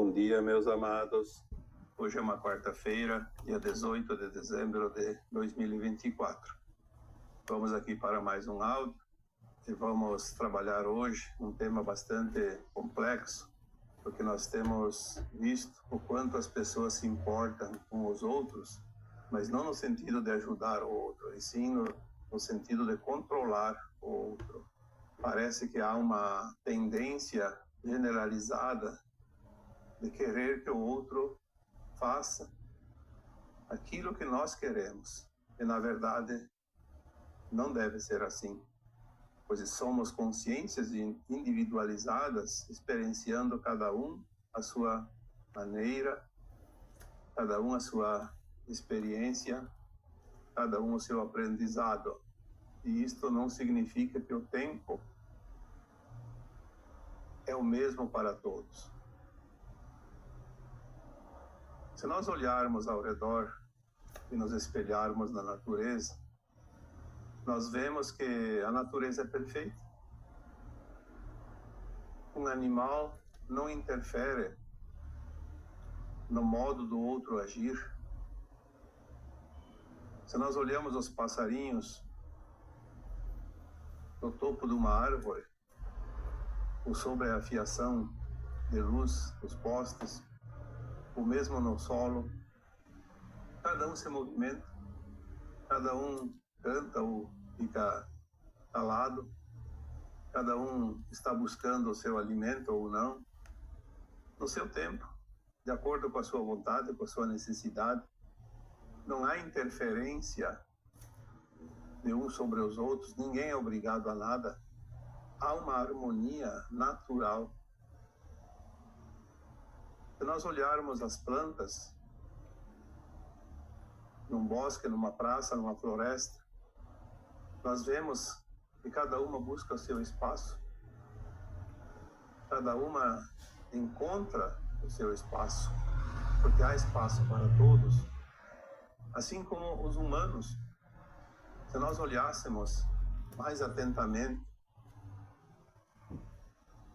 Bom dia, meus amados. Hoje é uma quarta-feira, dia 18 de dezembro de 2024. Vamos aqui para mais um áudio e vamos trabalhar hoje um tema bastante complexo, porque nós temos visto o quanto as pessoas se importam com os outros, mas não no sentido de ajudar o outro, e sim no sentido de controlar o outro. Parece que há uma tendência generalizada de querer que o outro faça aquilo que nós queremos. E, na verdade, não deve ser assim, pois somos consciências individualizadas, experienciando cada um a sua maneira, cada um a sua experiência, cada um o seu aprendizado. E isto não significa que o tempo é o mesmo para todos. Se nós olharmos ao redor e nos espelharmos na natureza, nós vemos que a natureza é perfeita. Um animal não interfere no modo do outro agir. Se nós olhamos os passarinhos no topo de uma árvore, ou sobre a fiação de luz dos postes, ou mesmo no solo, cada um se movimenta, cada um canta ou fica calado, cada um está buscando o seu alimento ou não, no seu tempo, de acordo com a sua vontade, com a sua necessidade. Não há interferência de uns sobre os outros, ninguém é obrigado a nada. Há uma harmonia natural. Se nós olharmos as plantas, num bosque, numa praça, numa floresta, nós vemos que cada uma busca o seu espaço, cada uma encontra o seu espaço, porque há espaço para todos, assim como os humanos. Se nós olhássemos mais atentamente,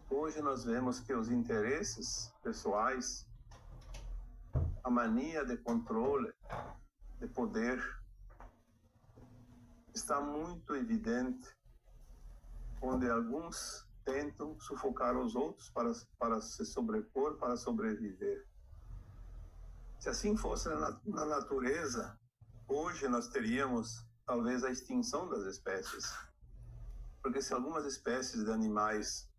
hoje nós vemos que os interesses pessoais, a mania de controle, de poder, está muito evidente, onde alguns tentam sufocar os outros para se sobrepor, para sobreviver. Se assim fosse na natureza, hoje nós teríamos talvez a extinção das espécies, porque se algumas espécies de animais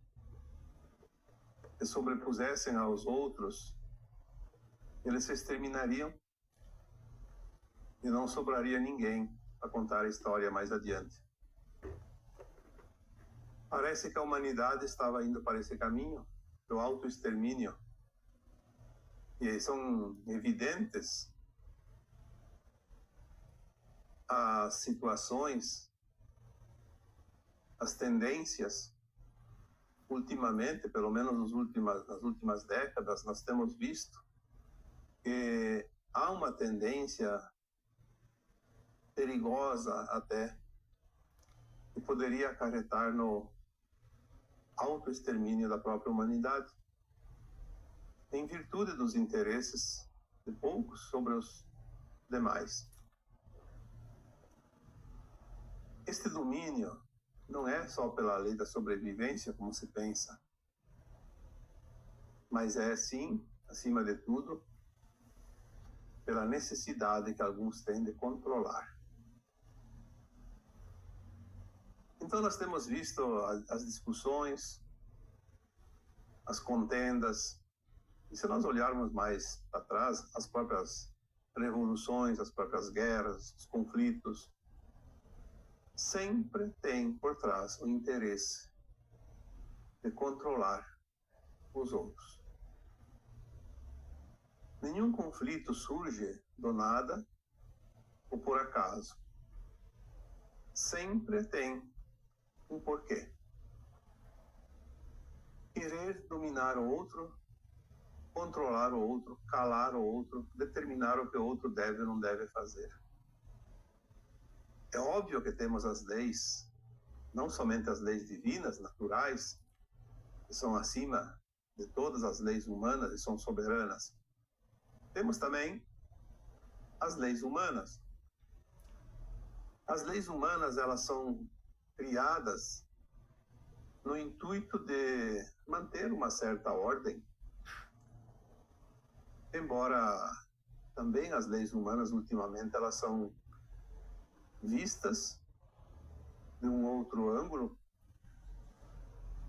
se sobrepusessem aos outros, eles se exterminariam e não sobraria ninguém a contar a história mais adiante. Parece que a humanidade estava indo para esse caminho do autoextermínio, e são evidentes as situações, as tendências. Ultimamente, pelo menos nas últimas décadas, nós temos visto que há uma tendência perigosa até, que poderia acarretar no autoextermínio da própria humanidade, em virtude dos interesses de poucos sobre os demais. Este domínio não é só pela lei da sobrevivência, como se pensa, mas é, sim, acima de tudo, pela necessidade que alguns têm de controlar. Então nós temos visto as discussões, as contendas, e se nós olharmos mais para trás, as próprias revoluções, as próprias guerras, os conflitos, sempre tem por trás o interesse de controlar os outros. Nenhum conflito surge do nada ou por acaso. Sempre tem um porquê. Querer dominar o outro, controlar o outro, calar o outro, determinar o que o outro deve ou não deve fazer. É óbvio que temos as leis, não somente as leis divinas, naturais, que são acima de todas as leis humanas e são soberanas. Temos também as leis humanas. As leis humanas, elas são criadas no intuito de manter uma certa ordem, embora também as leis humanas, ultimamente, elas são vistas de um outro ângulo,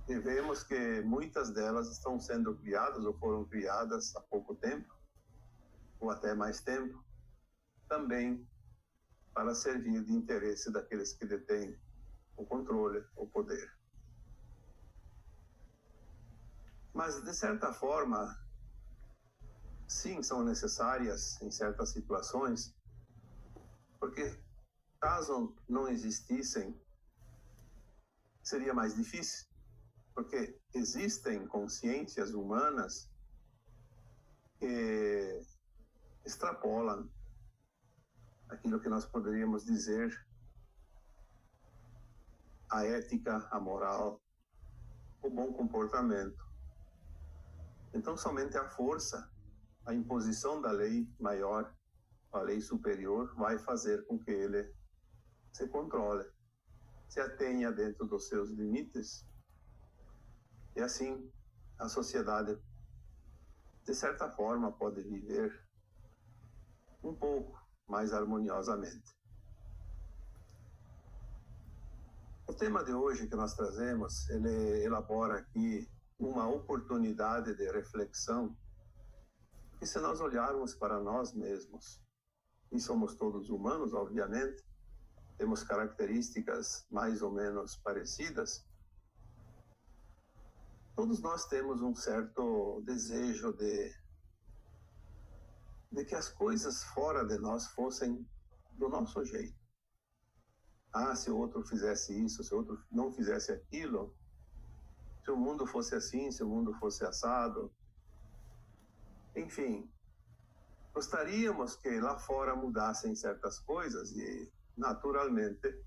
e vemos que muitas delas estão sendo criadas ou foram criadas há pouco tempo, ou até mais tempo, também para servir de interesse daqueles que detêm o controle, o poder. Mas, de certa forma, sim, são necessárias em certas situações, porque caso não existissem, seria mais difícil, porque existem consciências humanas que extrapolam aquilo que nós poderíamos dizer a ética, a moral, o bom comportamento. Então, somente a força, a imposição da lei maior, a lei superior, vai fazer com que ele se controle, se atenha dentro dos seus limites, e assim a sociedade, de certa forma, pode viver um pouco mais harmoniosamente. O tema de hoje que nós trazemos, ele elabora aqui uma oportunidade de reflexão, que se nós olharmos para nós mesmos, e somos todos humanos, obviamente, temos características mais ou menos parecidas, todos nós temos um certo desejo de que as coisas fora de nós fossem do nosso jeito. Ah, se o outro fizesse isso, se o outro não fizesse aquilo, se o mundo fosse assim, se o mundo fosse assado. Enfim, gostaríamos que lá fora mudassem certas coisas e, naturalmente,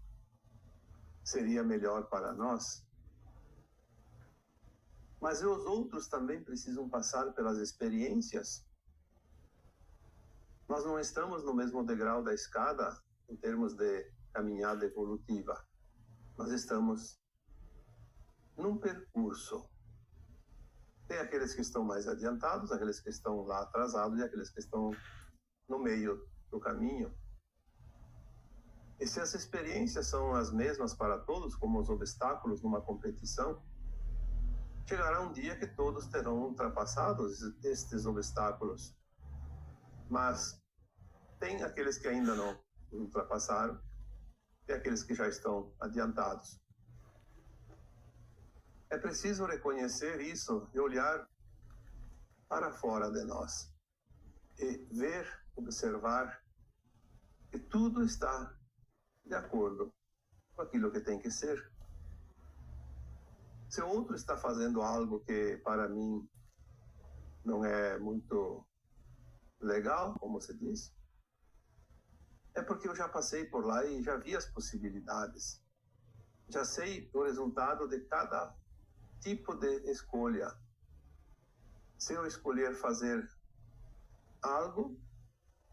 seria melhor para nós. Mas os outros também precisam passar pelas experiências. Nós não estamos no mesmo degrau da escada em termos de caminhada evolutiva. Nós estamos num percurso. Tem aqueles que estão mais adiantados, aqueles que estão lá atrasados e aqueles que estão no meio do caminho. E se as experiências são as mesmas para todos, como os obstáculos numa competição, chegará um dia que todos terão ultrapassado estes obstáculos. Mas tem aqueles que ainda não ultrapassaram e aqueles que já estão adiantados. É preciso reconhecer isso e olhar para fora de nós e ver, observar que tudo está de acordo com aquilo que tem que ser. Se o outro está fazendo algo que para mim não é muito legal, como se diz, é porque eu já passei por lá e já vi as possibilidades. Já sei o resultado de cada tipo de escolha. Se eu escolher fazer algo,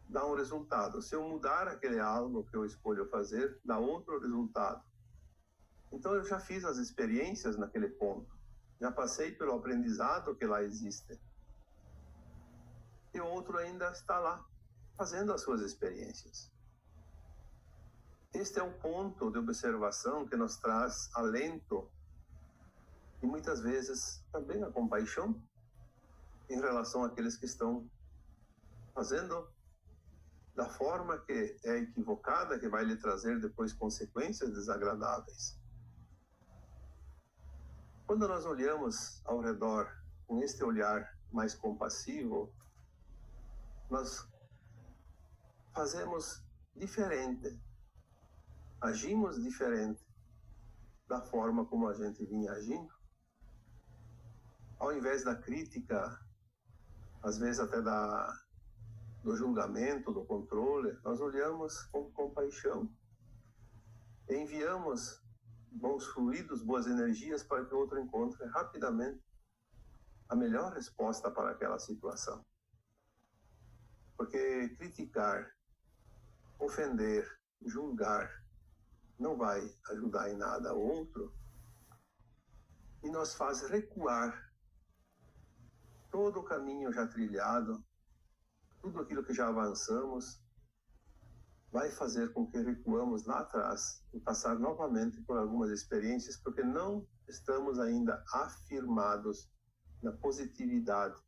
dá um resultado. Se eu mudar aquele algo que eu escolho fazer, dá outro resultado. Então eu já fiz as experiências naquele ponto. Já passei pelo aprendizado que lá existe. E o outro ainda está lá, fazendo as suas experiências. Este é o ponto de observação que nos traz alento e muitas vezes também a compaixão em relação àqueles que estão fazendo da forma que é equivocada, que vai lhe trazer depois consequências desagradáveis. Quando nós olhamos ao redor com este olhar mais compassivo, nós fazemos diferente, agimos diferente da forma como a gente vinha agindo. Ao invés da crítica, às vezes até do julgamento, do controle, nós olhamos com compaixão. Enviamos bons fluidos, boas energias para que o outro encontre rapidamente a melhor resposta para aquela situação. Porque criticar, ofender, julgar, não vai ajudar em nada o outro e nos faz recuar todo o caminho já trilhado, tudo aquilo que já avançamos, vai fazer com que recuamos lá atrás e passar novamente por algumas experiências, porque não estamos ainda afirmados na positividade,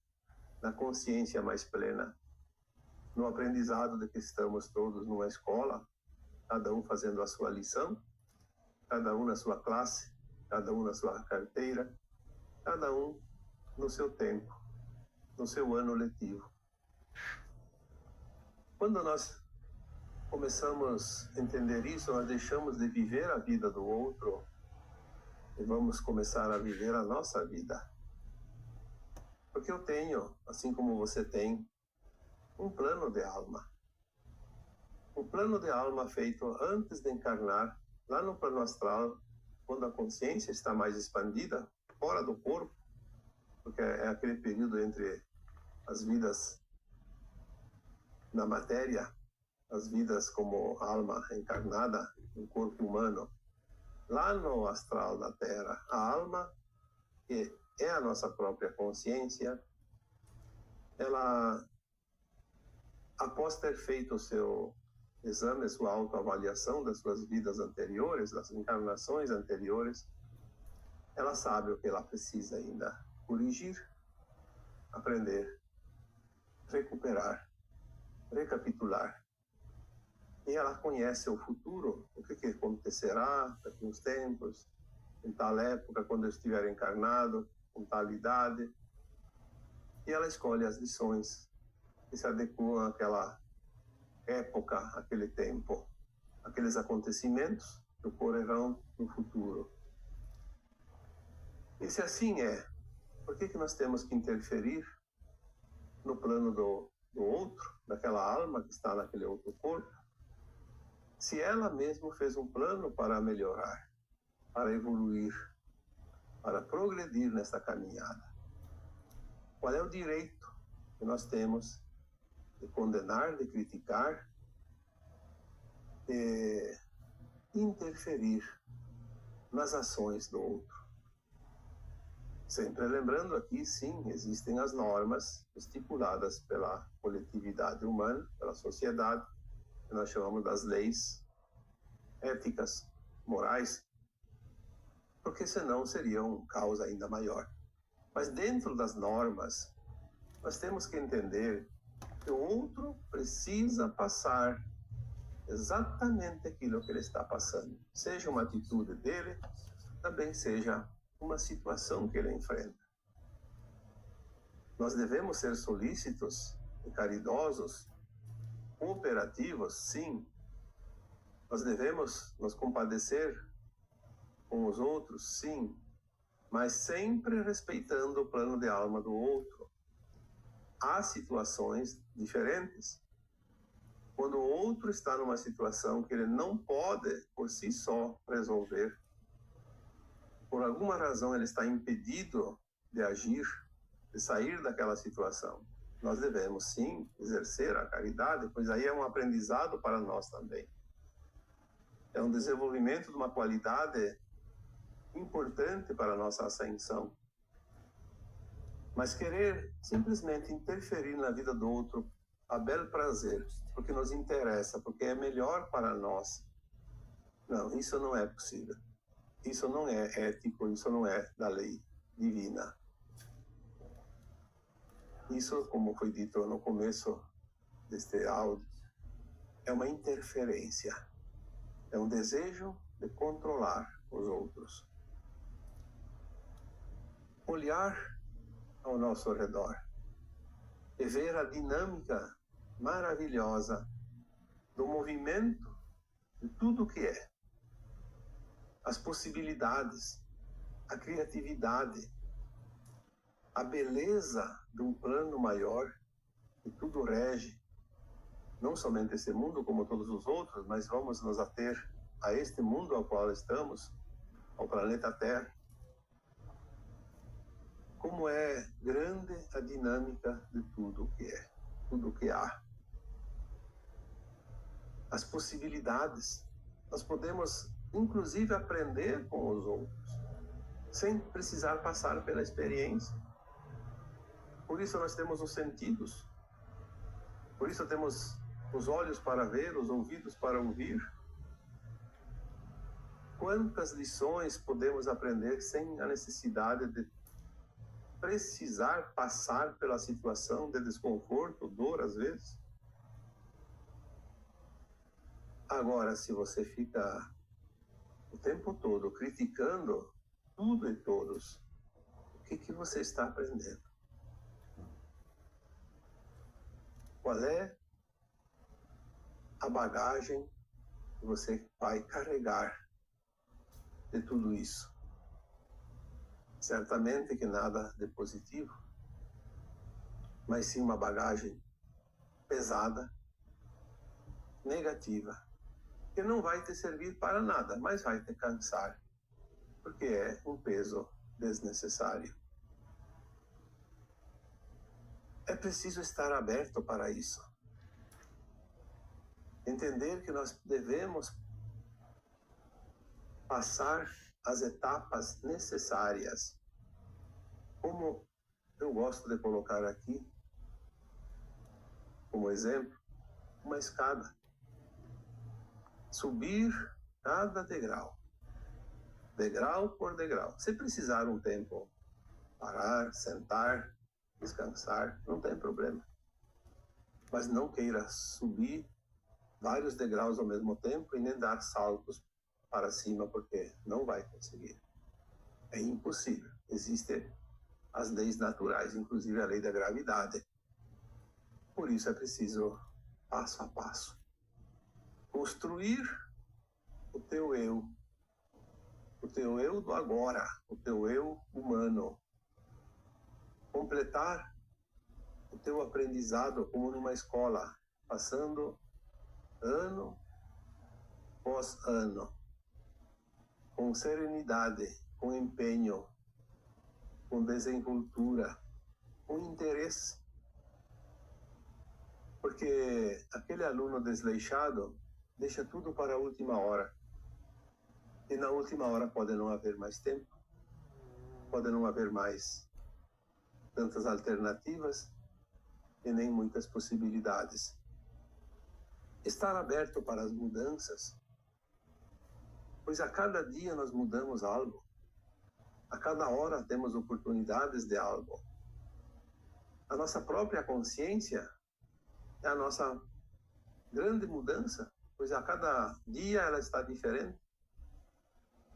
na consciência mais plena, no aprendizado de que estamos todos numa escola, cada um fazendo a sua lição, cada um na sua classe, cada um na sua carteira, cada um no seu tempo, no seu ano letivo. Quando nós começamos a entender isso, nós deixamos de viver a vida do outro e vamos começar a viver a nossa vida. Porque eu tenho, assim como você tem, um plano de alma. Um plano de alma feito antes de encarnar, lá no plano astral, quando a consciência está mais expandida, fora do corpo, porque é aquele período entre as vidas na matéria, as vidas como alma encarnada no corpo humano, lá no astral da Terra, a alma, que é a nossa própria consciência, ela, após ter feito o seu exame, a sua autoavaliação das suas vidas anteriores, das encarnações anteriores, ela sabe o que ela precisa ainda corrigir, aprender, recuperar, recapitular. E ela conhece o futuro, o que acontecerá daqui uns tempos, em tal época, quando eu estiver encarnado, com tal idade. E ela escolhe as lições que se adequam àquela época, àquele tempo, aqueles acontecimentos que ocorrerão no futuro. E se assim é, por que nós temos que interferir no plano do outro, daquela alma que está naquele outro corpo? Se ela mesma fez um plano para melhorar, para evoluir, para progredir nessa caminhada, qual é o direito que nós temos de condenar, de criticar, de interferir nas ações do outro? Sempre lembrando aqui, sim, existem as normas estipuladas pela coletividade humana, pela sociedade, que nós chamamos das leis éticas, morais, porque senão seria um caos ainda maior. Mas dentro das normas, nós temos que entender que o outro precisa passar exatamente aquilo que ele está passando. Seja uma atitude dele, também seja uma situação que ele enfrenta. Nós devemos ser solícitos e caridosos, cooperativos, sim. Nós devemos nos compadecer com os outros, sim, mas sempre respeitando o plano de alma do outro. Há situações diferentes. Quando o outro está numa situação que ele não pode, por si só, resolver, por alguma razão ele está impedido de agir, de sair daquela situação, nós devemos, sim, exercer a caridade, pois aí é um aprendizado para nós também. É um desenvolvimento de uma qualidade importante para a nossa ascensão. Mas querer simplesmente interferir na vida do outro a bel prazer, porque nos interessa, porque é melhor para nós, não, isso não é possível. Isso não é ético, isso não é da lei divina. Isso, como foi dito no começo deste áudio, é uma interferência. É um desejo de controlar os outros. Olhar ao nosso redor e ver a dinâmica maravilhosa do movimento de tudo o que é. As possibilidades, a criatividade, a beleza de um plano maior que tudo rege, não somente esse mundo como todos os outros, mas vamos nos ater a este mundo ao qual estamos, ao planeta Terra. como é grande a dinâmica de tudo o que é, tudo o que há. As possibilidades. Nós podemos, inclusive, aprender com os outros, sem precisar passar pela experiência. Por isso nós temos os sentidos. Por isso temos os olhos para ver, os ouvidos para ouvir. Quantas lições podemos aprender sem a necessidade de precisar passar pela situação de desconforto, dor às vezes? Agora, se você fica o tempo todo criticando tudo e todos, o que você está aprendendo? Qual é a bagagem que você vai carregar de tudo isso? Certamente que nada de positivo, mas sim uma bagagem pesada, negativa, que não vai te servir para nada, mas vai te cansar, porque é um peso desnecessário. É preciso estar aberto para isso. Entender que nós devemos passar as etapas necessárias. Como eu gosto de colocar aqui, como exemplo, uma escada. Subir cada degrau, degrau por degrau. Se precisar um tempo, parar, sentar, descansar, não tem problema. Mas não queira subir vários degraus ao mesmo tempo e nem dar saltos para cima, porque não vai conseguir. É impossível. Existem as leis naturais, inclusive a lei da gravidade. Por isso é preciso, passo a passo, construir o teu eu do agora, o teu eu humano. Completar o teu aprendizado como numa escola, passando ano após ano, com serenidade, com empenho, com desenvoltura, com interesse. Porque aquele aluno desleixado deixa tudo para a última hora. E na última hora pode não haver mais tempo, pode não haver mais tantas alternativas e nem muitas possibilidades. Estar aberto para as mudanças, pois a cada dia nós mudamos algo, a cada hora temos oportunidades de algo. A nossa própria consciência é a nossa grande mudança, pois a cada dia ela está diferente,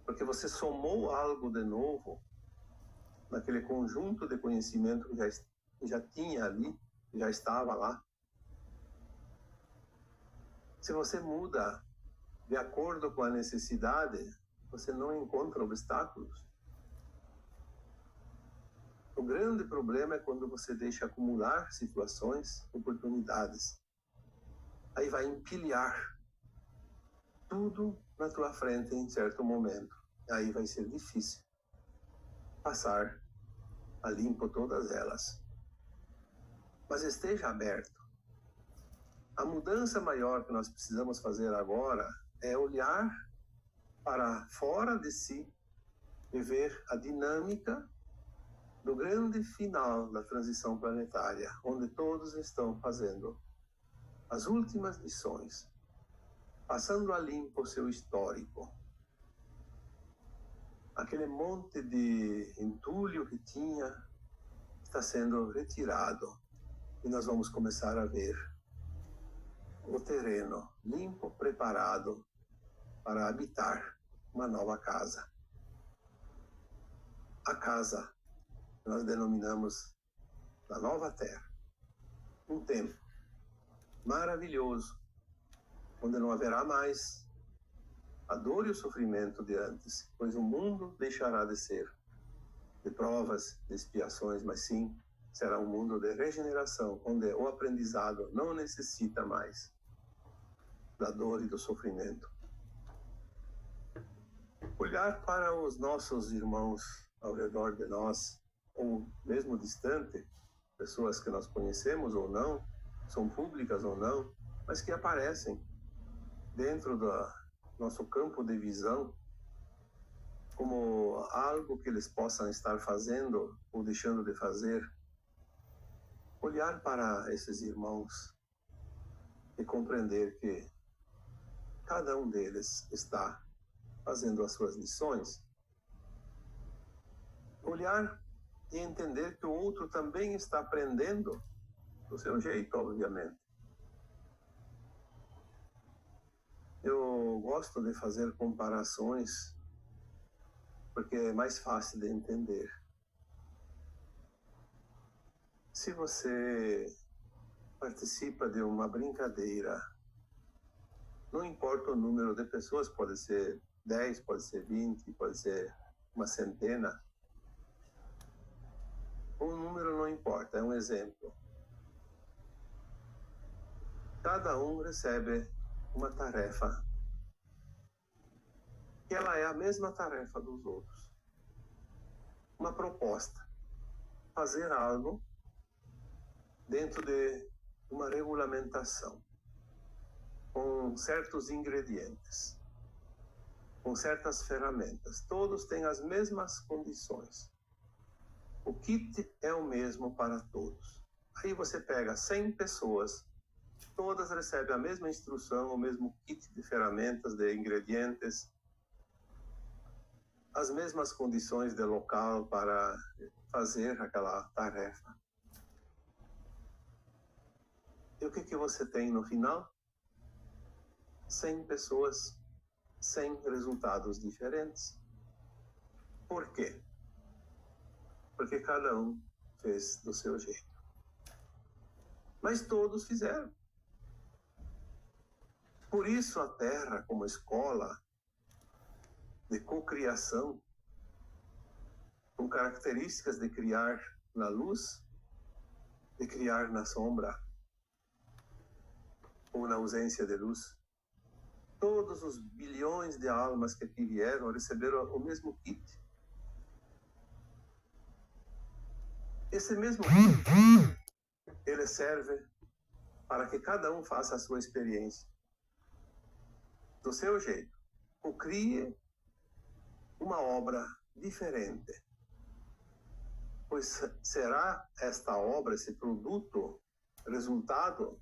porque você somou algo de novo naquele conjunto de conhecimento que já tinha ali, que já estava lá. Se você muda de acordo com a necessidade, você não encontra obstáculos. O grande problema é quando você deixa acumular situações, oportunidades. Aí vai empilhar tudo na tua frente em certo momento. Aí vai ser difícil passar a limpo todas elas. Mas esteja aberto. A mudança maior que nós precisamos fazer agora é olhar para fora de si e ver a dinâmica do grande final da transição planetária, onde todos estão fazendo as últimas lições, passando a limpo o seu histórico. Aquele monte de entulho que tinha está sendo retirado e nós vamos começar a ver o terreno limpo, preparado para habitar uma nova casa. A casa que nós denominamos da Nova Terra. Um tempo maravilhoso, onde não haverá mais a dor e o sofrimento de antes, pois o mundo deixará de ser de provas, de expiações, mas sim será um mundo de regeneração, onde o aprendizado não necessita mais da dor e do sofrimento. Olhar para os nossos irmãos ao redor de nós ou mesmo distante, pessoas que nós conhecemos ou não, são públicas ou não, mas que aparecem dentro do nosso campo de visão como algo que eles possam estar fazendo ou deixando de fazer. Olhar para esses irmãos e compreender que cada um deles está fazendo as suas lições. Olhar e entender que o outro também está aprendendo do seu jeito, obviamente. Eu gosto de fazer comparações porque é mais fácil de entender. Se você participa de uma brincadeira, não importa o número de pessoas, pode ser 10, pode ser 20, pode ser uma centena. O número não importa, é um exemplo. Cada um recebe uma tarefa, que ela é a mesma tarefa dos outros. Uma proposta, fazer algo dentro de uma regulamentação, com certos ingredientes, com certas ferramentas. Todos têm as mesmas condições. O kit é o mesmo para todos. Aí você pega 100 pessoas, todas recebem a mesma instrução, o mesmo kit de ferramentas, de ingredientes, as mesmas condições de local para fazer aquela tarefa. E o que você tem no final? 100 pessoas, 100 resultados diferentes. Por quê? Porque cada um fez do seu jeito. Mas todos fizeram. Por isso a Terra, como escola de cocriação, com características de criar na luz, de criar na sombra, ou na ausência de luz. Todos os bilhões de almas que aqui vieram receberam o mesmo kit. Esse mesmo kit, ele serve para que cada um faça a sua experiência do seu jeito. Ou crie uma obra diferente. Pois será esta obra, esse produto, resultado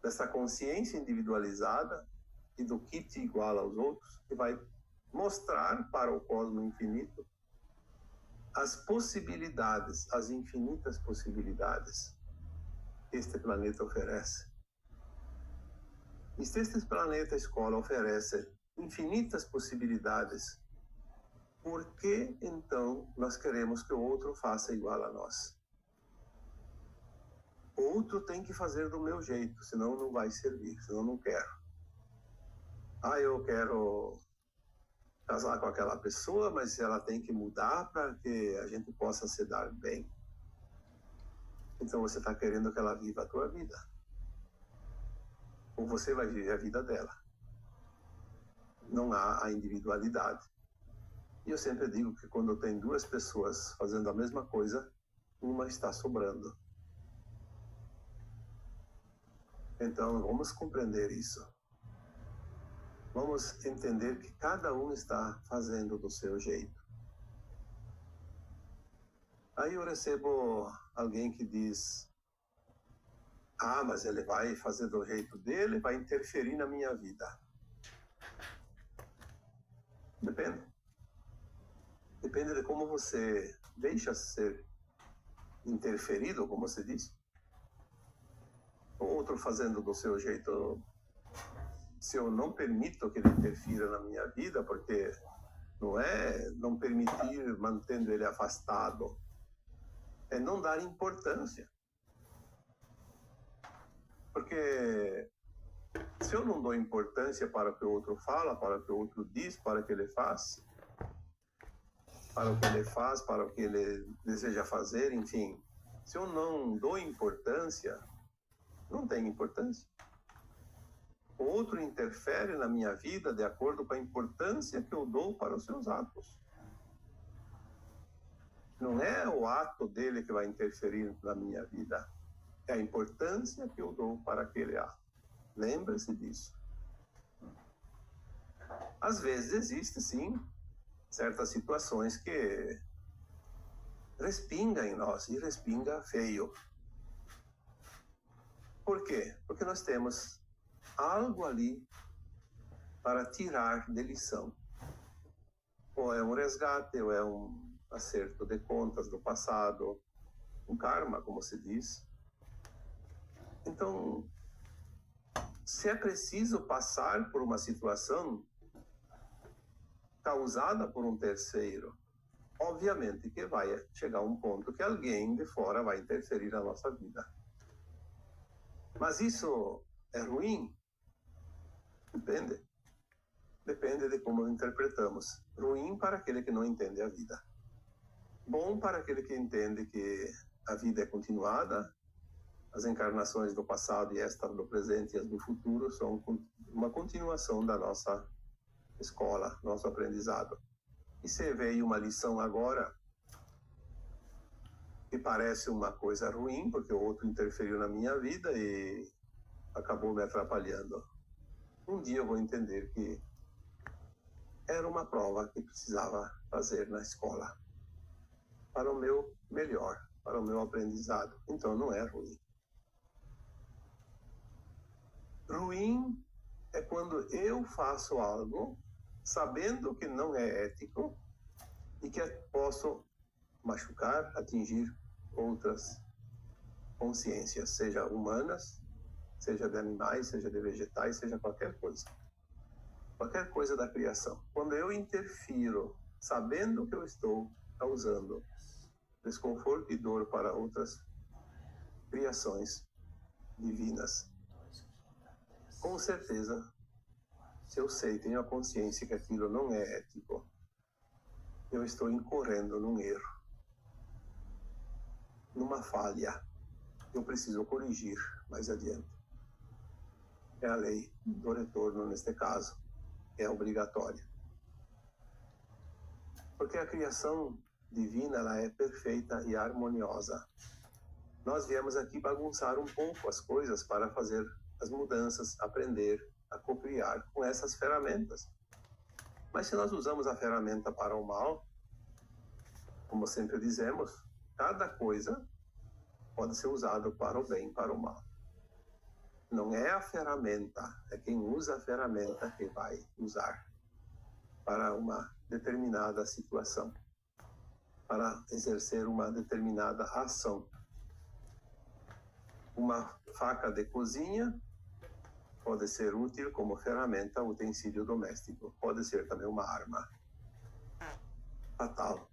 dessa consciência individualizada e do kit igual aos outros, que vai mostrar para o cosmo infinito as possibilidades, as infinitas possibilidades que este planeta oferece. E se este planeta escola oferece infinitas possibilidades, por que então nós queremos que o outro faça igual a nós? O outro tem que fazer do meu jeito, senão não vai servir, senão não quero. Eu quero casar com aquela pessoa, mas ela tem que mudar para que a gente possa se dar bem. Então você está querendo que ela viva a tua vida. Ou você vai viver a vida dela. Não há a individualidade. E eu sempre digo que quando tem duas pessoas fazendo a mesma coisa, uma está sobrando. Então vamos compreender isso. Vamos entender que cada um está fazendo do seu jeito. Aí eu recebo alguém que diz: mas ele vai fazer do jeito dele, vai interferir na minha vida. Depende. Depende de como você deixa ser interferido, como você diz. O outro fazendo do seu jeito, se eu não permito que ele interfira na minha vida, porque não é não permitir mantendo ele afastado, é não dar importância. Porque se eu não dou importância para o que o outro fala, para o que o outro diz, para o que ele faz, para o que ele faz, para o que ele deseja fazer, enfim, se eu não dou importância, não tem importância. O outro interfere na minha vida de acordo com a importância que eu dou para os seus atos. Não é o ato dele que vai interferir na minha vida, é a importância que eu dou para aquele ato. Lembre-se disso. Às vezes existe, sim, certas situações que respinga em nós, e respinga feio. Por quê? Porque nós temos algo ali para tirar de lição. Ou é um resgate, ou é um acerto de contas do passado, um karma, como se diz. Então, se é preciso passar por uma situação causada por um terceiro, obviamente que vai chegar um ponto que alguém de fora vai interferir na nossa vida. Mas isso é ruim? Depende. Depende de como interpretamos. Ruim para aquele que não entende a vida. Bom para aquele que entende que a vida é continuada, as encarnações do passado e esta do presente e as do futuro são uma continuação da nossa escola, nosso aprendizado. E se veio uma lição agora que parece uma coisa ruim, porque o outro interferiu na minha vida e acabou me atrapalhando. Um dia eu vou entender que era uma prova que precisava fazer na escola, para o meu melhor, para o meu aprendizado. Então não é ruim. Ruim é quando eu faço algo sabendo que não é ético e que posso machucar, atingir outras consciências, seja humanas, seja de animais, seja de vegetais, seja qualquer coisa. Qualquer coisa da criação. Quando eu interfiro sabendo que eu estou causando desconforto e dor para outras criações divinas, com certeza, se eu sei, tenho a consciência que aquilo não é ético, eu estou incorrendo num erro, numa falha. Eu preciso corrigir mais adiante. É a lei do retorno, neste caso, é obrigatória. Porque a criação divina, ela é perfeita e harmoniosa. Nós viemos aqui bagunçar um pouco as coisas para fazer as mudanças, aprender a cocriar com essas ferramentas. Mas se nós usamos a ferramenta para o mal, como sempre dizemos, cada coisa pode ser usada para o bem, para o mal. Não é a ferramenta, é quem usa a ferramenta que vai usar para uma determinada situação, para exercer uma determinada ação. Uma faca de cozinha pode ser útil como ferramenta, utensílio doméstico. Pode ser também uma arma fatal,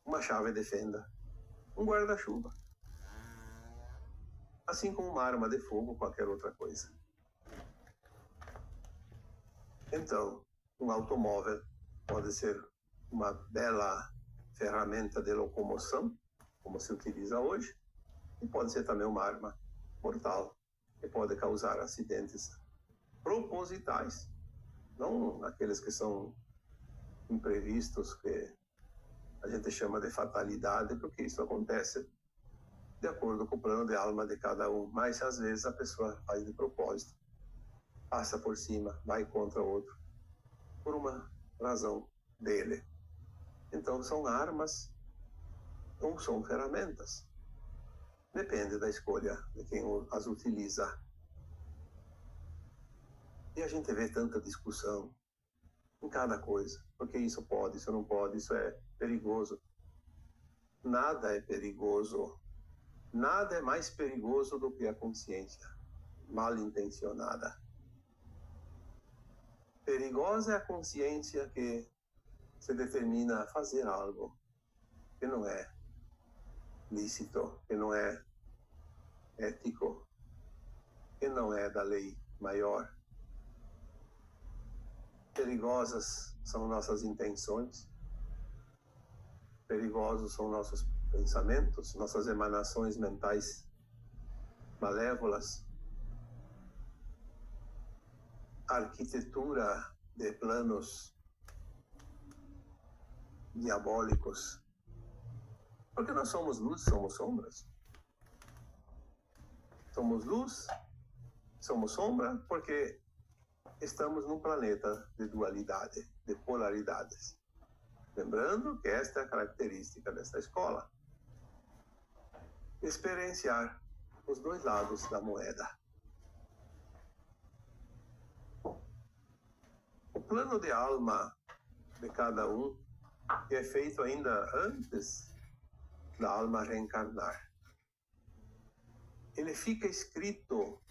uma chave de fenda, um guarda-chuva. Assim como uma arma de fogo, qualquer outra coisa. Então, um automóvel pode ser uma bela ferramenta de locomoção, como se utiliza hoje, e pode ser também uma arma mortal, que pode causar acidentes propositais, não aqueles que são imprevistos, que a gente chama de fatalidade, porque isso acontece de acordo com o plano de alma de cada um, mas às vezes a pessoa faz de propósito, passa por cima, vai contra o outro, por uma razão dele. Então são armas ou são ferramentas. Depende da escolha de quem as utiliza. E a gente vê tanta discussão em cada coisa, porque isso pode, isso não pode, isso é perigoso. Nada é perigoso. Nada é mais perigoso do que a consciência mal intencionada. Perigosa é a consciência que se determina a fazer algo que não é lícito, que não é ético, que não é da lei maior. Perigosas são nossas intenções, perigosos são nossos pensamentos, nossas emanações mentais malévolas, a arquitetura de planos diabólicos Porque nós somos luz, somos sombras. Somos luz, somos sombra, porque estamos num planeta de dualidade, de polaridades. Lembrando que esta é a característica desta escola. Experienciar os dois lados da moeda. O plano de alma de cada um é feito ainda antes da alma reencarnar. Ele fica escrito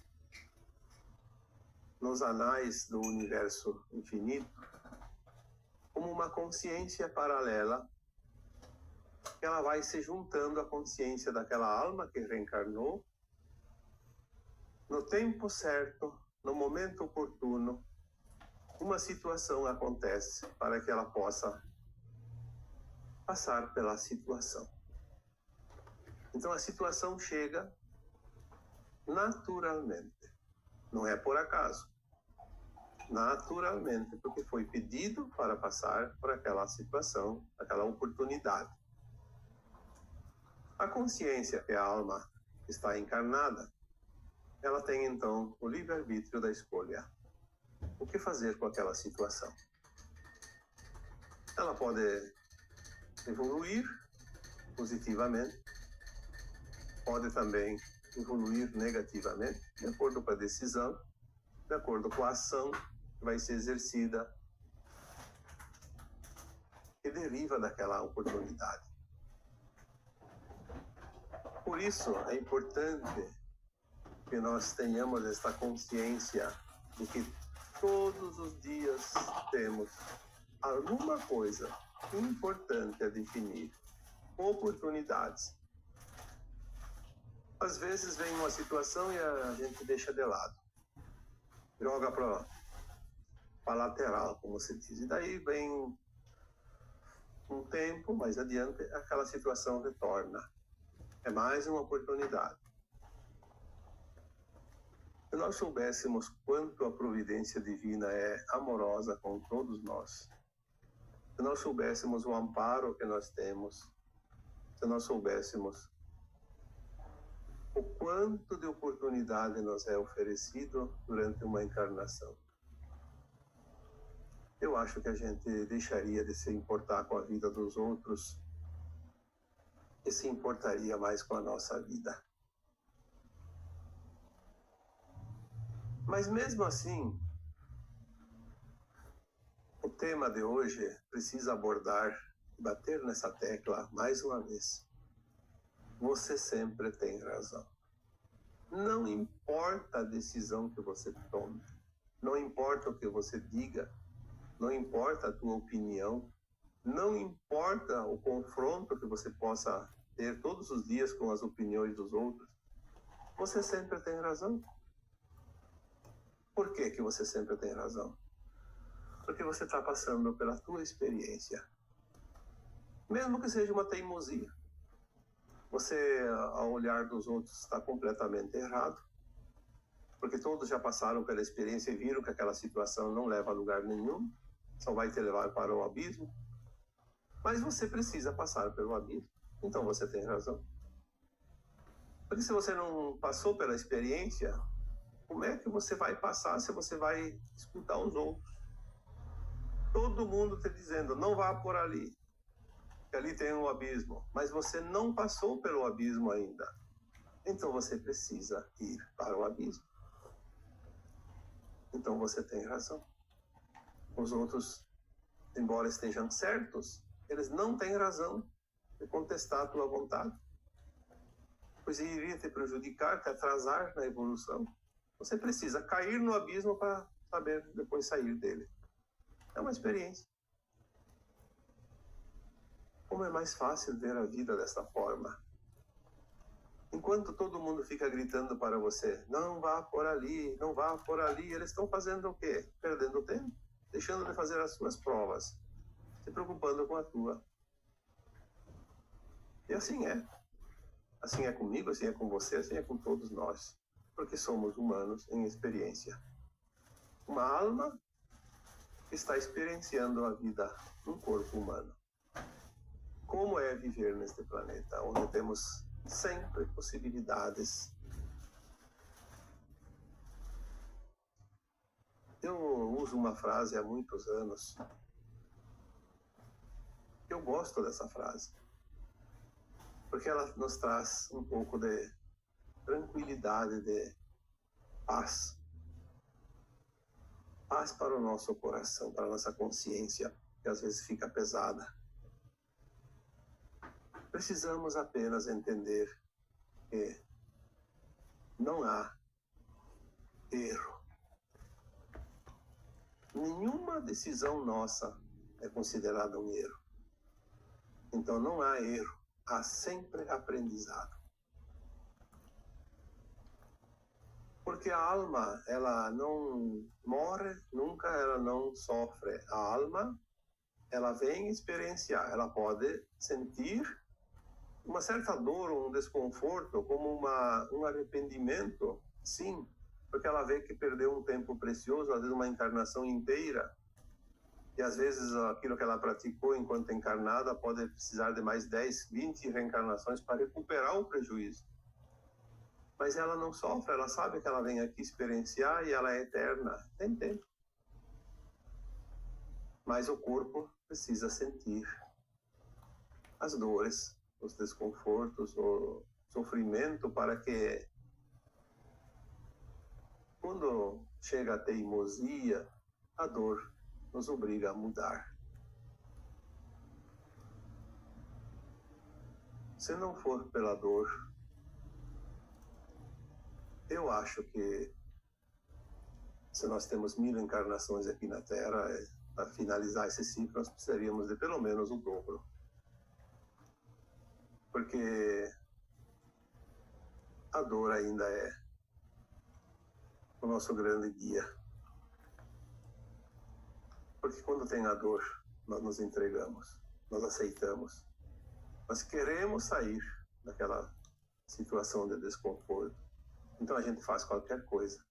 nos anais do universo infinito como uma consciência paralela, que ela vai se juntando à consciência daquela alma que reencarnou, no tempo certo, no momento oportuno, uma situação acontece para que ela possa passar pela situação. Então a situação chega naturalmente, não é por acaso. Naturalmente, porque foi pedido para passar por aquela situação, aquela oportunidade. A consciência, que a alma está encarnada, ela tem então o livre-arbítrio da escolha. O que fazer com aquela situação? Ela pode evoluir positivamente, pode também evoluir negativamente, de acordo com a decisão, de acordo com a ação que vai ser exercida, que deriva daquela oportunidade. Por isso é importante que nós tenhamos esta consciência de que todos os dias temos alguma coisa importante a definir, oportunidades. Às vezes vem uma situação e a gente deixa de lado, joga para a lateral, como se diz. E daí vem um tempo mais adiante, aquela situação retorna. É mais uma oportunidade. Se nós soubéssemos quanto a providência divina é amorosa com todos nós, se nós soubéssemos o amparo que nós temos, se nós soubéssemos o quanto de oportunidade nos é oferecido durante uma encarnação, eu acho que a gente deixaria de se importar com a vida dos outros e se importaria mais com a nossa vida. Mas mesmo assim, o tema de hoje precisa abordar, bater nessa tecla mais uma vez. Você sempre tem razão. Não importa a decisão que você tome, não importa o que você diga, não importa a tua opinião, não importa o confronto que você possa ter todos os dias com as opiniões dos outros, você sempre tem razão. Por que você sempre tem razão? Porque você está passando pela tua experiência. Mesmo que seja uma teimosia. Você, ao olhar dos outros, está completamente errado. Porque todos já passaram pela experiência e viram que aquela situação não leva a lugar nenhum. Só vai te levar para o abismo. Mas você precisa passar pelo abismo. Então você tem razão. Porque se você não passou pela experiência, como é que você vai passar se você vai escutar os outros? Todo mundo te dizendo, não vá por ali, que ali tem um abismo. Mas você não passou pelo abismo ainda. Então você precisa ir para o abismo. Então você tem razão. Os outros, embora estejam certos, eles não têm razão de contestar a tua vontade. Pois iria te prejudicar, te atrasar na evolução. Você precisa cair no abismo para saber depois sair dele. É uma experiência. Como é mais fácil ver a vida dessa forma? Enquanto todo mundo fica gritando para você, não vá por ali, não vá por ali, eles estão fazendo o quê? Perdendo tempo, deixando de fazer as suas provas, se preocupando com a tua. E assim é. Assim é comigo, assim é com você, assim é com todos nós. Porque somos humanos em experiência. Uma alma está experienciando a vida num corpo humano. como é viver neste planeta, onde temos sempre possibilidades. Eu uso uma frase há muitos anos. Eu gosto dessa frase, porque ela nos traz um pouco de tranquilidade, de paz. Paz para o nosso coração, para a nossa consciência, que às vezes fica pesada. Precisamos apenas entender que não há erro. Nenhuma decisão nossa é considerada um erro. Então não há erro, há sempre aprendizado. Porque a alma, ela não morre, nunca ela não sofre. A alma, ela vem experienciar, ela pode sentir uma certa dor, um desconforto, como um arrependimento, sim, porque ela vê que perdeu um tempo precioso, às vezes uma encarnação inteira, e às vezes aquilo que ela praticou enquanto encarnada pode precisar de mais 10, 20 reencarnações para recuperar o prejuízo. Mas ela não sofre, ela sabe que ela vem aqui experienciar e ela é eterna, tem tempo. Mas o corpo precisa sentir as dores, os desconfortos, o sofrimento, para que quando chega a teimosia, a dor nos obriga a mudar. Se não for pela dor, eu acho que se nós temos 1000 encarnações aqui na Terra, para finalizar esse ciclo, nós precisaríamos de pelo menos o dobro. Porque a dor ainda é o nosso grande guia. Porque quando tem a dor, nós nos entregamos, nós aceitamos. Nós queremos sair daquela situação de desconforto. Então a gente faz qualquer coisa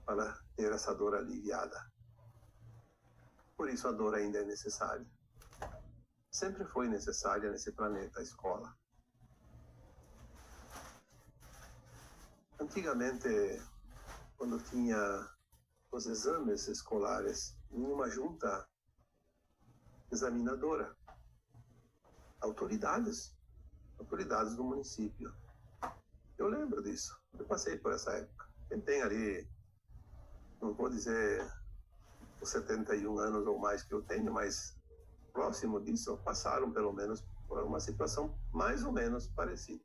para ter essa dor aliviada. Por isso a dor ainda é necessária. Sempre foi necessária nesse planeta, a escola. Antigamente, quando tinha os exames escolares, tinha uma junta examinadora, autoridades do município. Eu lembro disso, eu passei por essa época. Quem tem ali, não vou dizer os 71 anos ou mais que eu tenho, mas próximo disso, passaram pelo menos por uma situação mais ou menos parecida.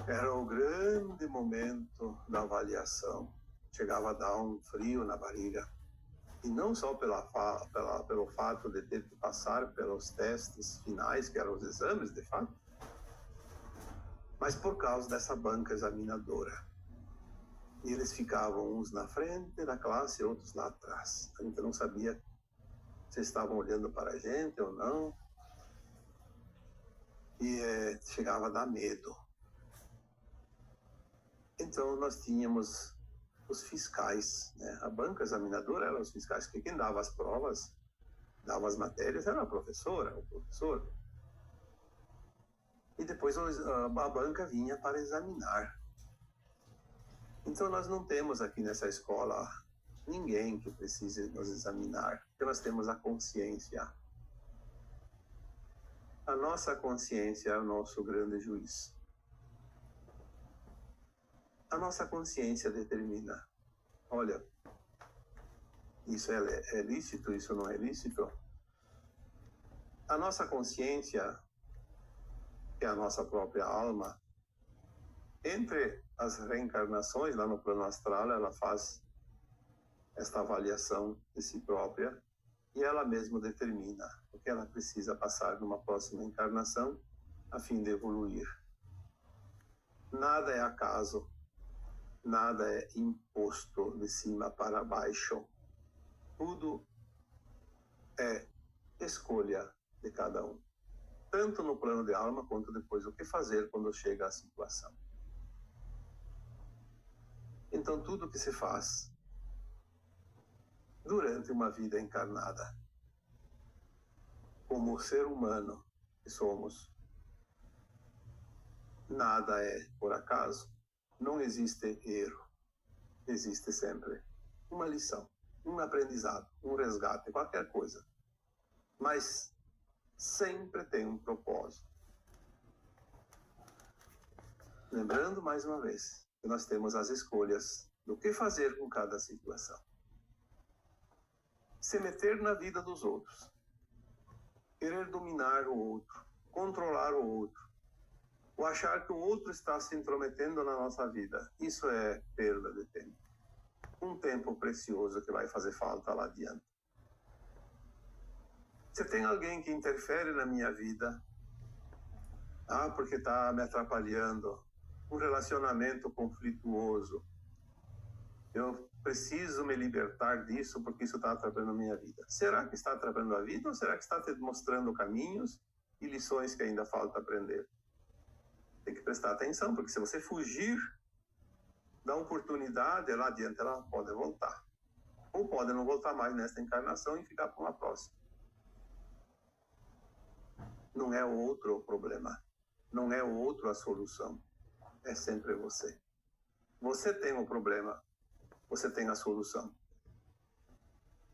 Era o grande momento da avaliação. Chegava a dar um frio na barriga. E não só pelo fato de ter que passar pelos testes finais, que eram os exames, de fato, mas por causa dessa banca examinadora. E eles ficavam uns na frente da classe e outros lá atrás. A gente não sabia se estavam olhando para a gente ou não. E chegava a dar medo. Então nós tínhamos os fiscais, né? A banca examinadora eram os fiscais, porque quem dava as provas, dava as matérias, era a professora, o professor. E depois a banca vinha para examinar. Então nós não temos aqui nessa escola ninguém que precise nos examinar, porque nós temos a consciência. A nossa consciência é o nosso grande juiz. A nossa consciência determina, olha, isso é lícito, isso não é lícito. A nossa consciência, que é a nossa própria alma, entre as reencarnações, lá no plano astral, ela faz esta avaliação de si própria e ela mesma determina o que ela precisa passar numa próxima encarnação a fim de evoluir. Nada é acaso. Nada é imposto de cima para baixo. Tudo é escolha de cada um. Tanto no plano de alma, quanto depois o que fazer quando chega a situação. Então tudo que se faz durante uma vida encarnada como ser humano que somos, nada é por acaso. Não existe erro. Existe sempre uma lição, um aprendizado, um resgate, qualquer coisa. Mas sempre tem um propósito. Lembrando mais uma vez que nós temos as escolhas do que fazer com cada situação. Se meter na vida dos outros, querer dominar o outro, controlar o outro, ou achar que o outro está se intrometendo na nossa vida, isso é perda de tempo. Um tempo precioso que vai fazer falta lá adiante. Se tem alguém que interfere na minha vida, porque está me atrapalhando, um relacionamento conflituoso, eu preciso me libertar disso porque isso está atrapalhando a minha vida. Será que está atrapalhando a vida ou será que está te mostrando caminhos e lições que ainda falta aprender? Tem que prestar atenção, porque se você fugir da oportunidade, lá adiante ela pode voltar. Ou pode não voltar mais nesta encarnação e ficar para uma próxima. Não é o outro o problema. Não é o outro a solução. É sempre você. Você tem o problema. Você tem a solução.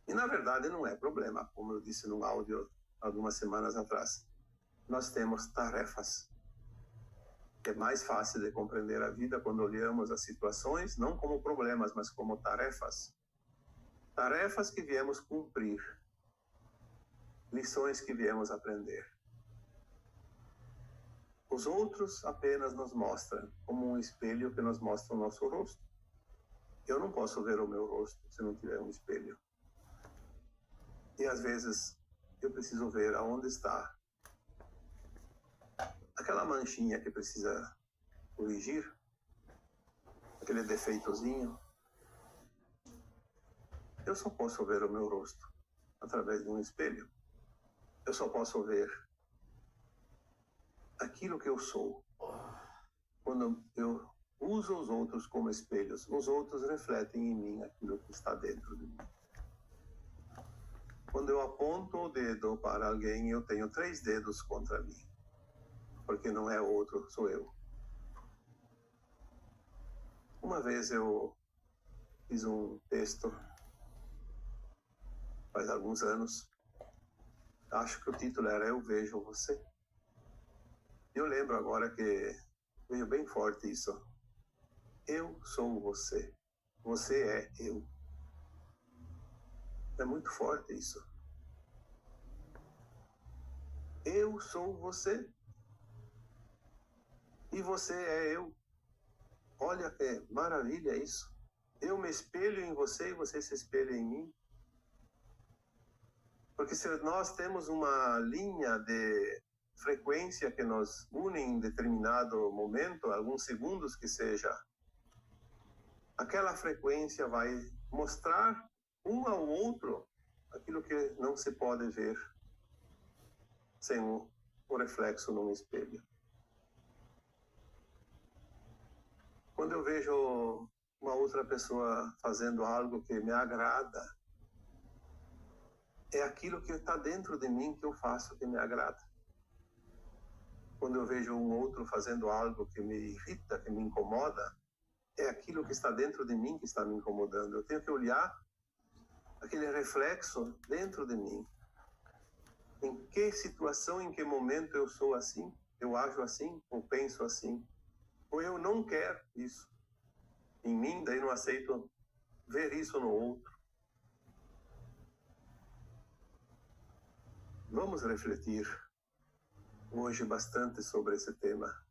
E na verdade não é problema, como eu disse num áudio algumas semanas atrás. Nós temos tarefas. É mais fácil de compreender a vida quando olhamos as situações não como problemas, mas como tarefas. Tarefas que viemos cumprir. Lições que viemos aprender. Os outros apenas nos mostram como um espelho que nos mostra o nosso rosto. Eu não posso ver o meu rosto se não tiver um espelho. E às vezes eu preciso ver aonde está aquela manchinha que precisa corrigir, aquele defeitozinho. Eu só posso ver o meu rosto através de um espelho. Eu só posso ver aquilo que eu sou. Quando eu uso os outros como espelhos, os outros refletem em mim aquilo que está dentro de mim. Quando eu aponto o dedo para alguém, eu tenho 3 dedos contra mim. Porque não é outro, sou eu. Uma vez eu fiz um texto, faz alguns anos, acho que o título era Eu Vejo Você. Eu lembro agora que veio bem forte isso. Eu sou você. Você é eu. É muito forte isso. Eu sou você. E você é eu. Olha que maravilha isso. Eu me espelho em você e você se espelha em mim. Porque se nós temos uma linha de frequência que nos une em determinado momento, alguns segundos que seja, aquela frequência vai mostrar um ao outro aquilo que não se pode ver sem um reflexo num espelho. Quando eu vejo uma outra pessoa fazendo algo que me agrada, é aquilo que está dentro de mim que eu faço que me agrada. Quando eu vejo um outro fazendo algo que me irrita, que me incomoda, é aquilo que está dentro de mim que está me incomodando. Eu tenho que olhar aquele reflexo dentro de mim. Em que situação, em que momento eu sou assim, eu ajo assim, ou penso assim, ou eu não quero isso em mim, daí não aceito ver isso no outro. Vamos refletir hoje bastante sobre esse tema.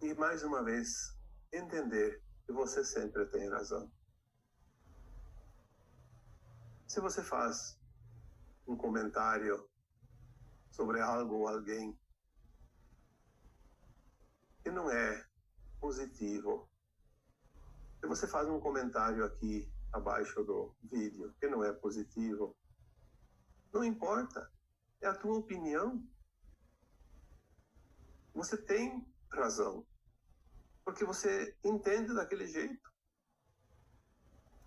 E mais uma vez, entender que você sempre tem razão. Se você faz um comentário sobre algo ou alguém que não é positivo, se você faz um comentário aqui abaixo do vídeo que não é positivo, não importa, é a tua opinião. Você tem razão, porque você entende daquele jeito.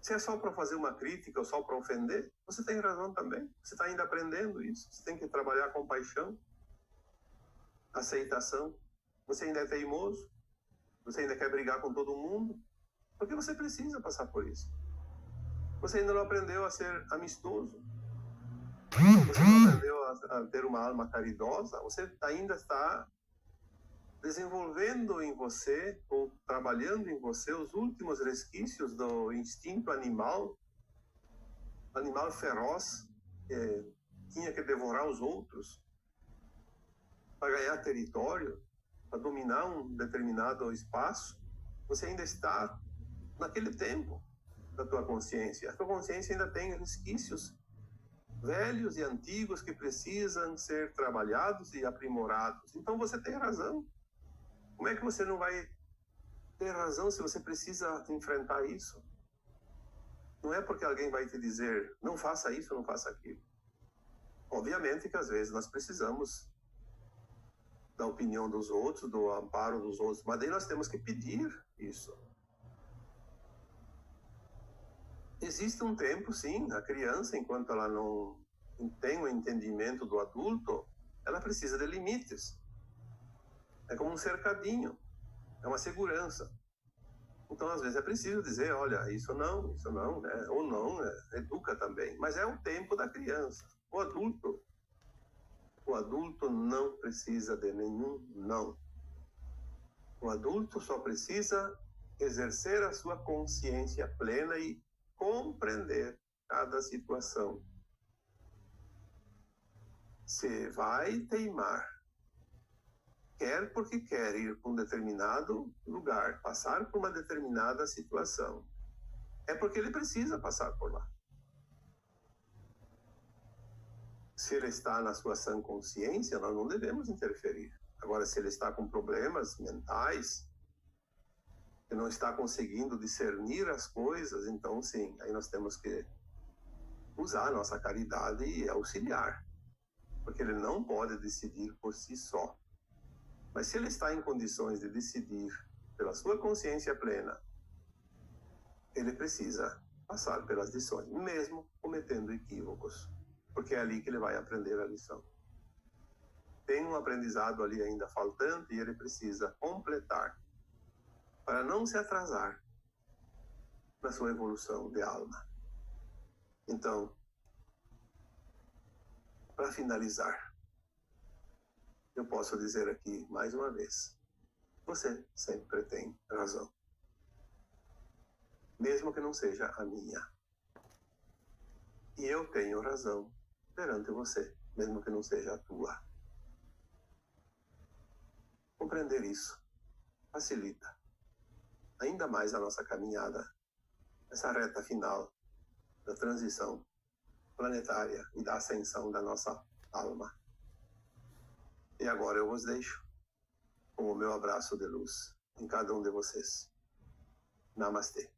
Se é só para fazer uma crítica ou só para ofender, você tem razão também. Você está ainda aprendendo isso. Você tem que trabalhar com paixão, aceitação. Você ainda é teimoso. Você ainda quer brigar com todo mundo. Porque você precisa passar por isso. Você ainda não aprendeu a ser amistoso. Você não aprendeu a ter uma alma caridosa. Você ainda está desenvolvendo em você, ou trabalhando em você, os últimos resquícios do instinto animal feroz, que tinha que devorar os outros para ganhar território, para dominar um determinado espaço. Você ainda está naquele tempo da tua consciência. A tua consciência ainda tem resquícios velhos e antigos que precisam ser trabalhados e aprimorados. Então você tem razão. Como é que você não vai ter razão se você precisa enfrentar isso? Não é porque alguém vai te dizer, não faça isso, não faça aquilo. Obviamente que às vezes nós precisamos da opinião dos outros, do amparo dos outros, mas daí nós temos que pedir isso. Existe um tempo, sim, a criança, enquanto ela não tem o entendimento do adulto, ela precisa de limites. É como um cercadinho, é uma segurança. Então, às vezes, é preciso dizer, olha, isso não, né? Ou não, né? Educa também. Mas é o tempo da criança. O adulto não precisa de nenhum não. O adulto só precisa exercer a sua consciência plena e compreender cada situação. Se vai teimar, quer porque quer ir para um determinado lugar, passar por uma determinada situação, é porque ele precisa passar por lá. Se ele está na sua sã consciência, nós não devemos interferir. Agora, se ele está com problemas mentais, que não está conseguindo discernir as coisas, então sim, aí nós temos que usar a nossa caridade e auxiliar, porque ele não pode decidir por si só. Mas se ele está em condições de decidir pela sua consciência plena, ele precisa passar pelas lições, mesmo cometendo equívocos, porque é ali que ele vai aprender a lição. Tem um aprendizado ali ainda faltante e ele precisa completar para não se atrasar na sua evolução de alma. Então, para finalizar, eu posso dizer aqui mais uma vez, você sempre tem razão. Mesmo que não seja a minha. E eu tenho razão perante você, mesmo que não seja a tua. Compreender isso facilita ainda mais a nossa caminhada, essa reta final da transição planetária e da ascensão da nossa alma. E agora eu vos deixo com o meu abraço de luz em cada um de vocês. Namastê.